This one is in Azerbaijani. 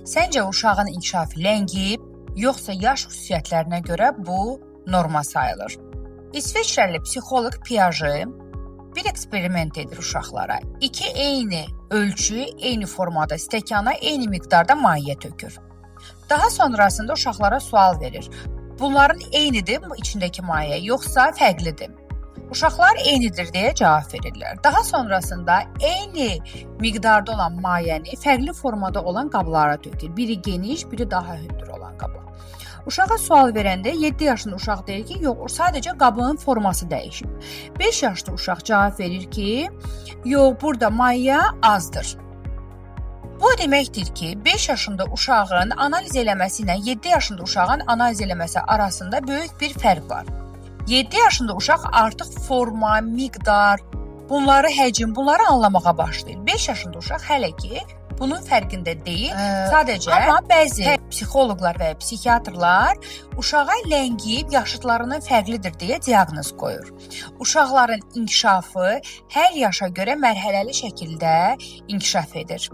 Səncə uşağın inkişafı ləngiyib, yoxsa yaş xüsusiyyətlərinə görə bu norma sayılır? İsveçrəli psixoloq Piaget bir eksperiment edir uşaqlara. İki eyni ölçü, eyni formada stəkana eyni miqdarda maye tökür. Daha sonrasında uşaqlara sual verir. Bunların eynidir mi içindəki maye, yoxsa fərqlidir? Uşaqlar eynidir deyə cavab verirlər. Daha sonrasında eyni miqdarda olan mayəni fərqli formada olan qablara tökür. Biri geniş, biri daha hündür olan qaba. Uşağa sual verəndə 7 yaşında uşaq deyir ki, yox, sadəcə qabın forması dəyişib. 5 yaşlı uşaq cavab verir ki, yox, burada maye azdır. Bu deməkdir ki, 5 yaşında uşağın analiz eləməsi ilə 7 yaşında uşağın analiz eləməsi arasında böyük bir fərq var. 7 yaşında uşaq artıq forma, miqdar, həcm, anlamağa başlayır. 5 yaşında uşaq hələ ki bunun fərqində deyil. Sadəcə amma bəzi psixoloqlar və psixiatrlar uşağa ləngiyib yaşıdlarının fərqlidir deyə diaqnoz qoyur. Uşaqların inkişafı hər yaşa görə mərhələli şəkildə inkişaf edir.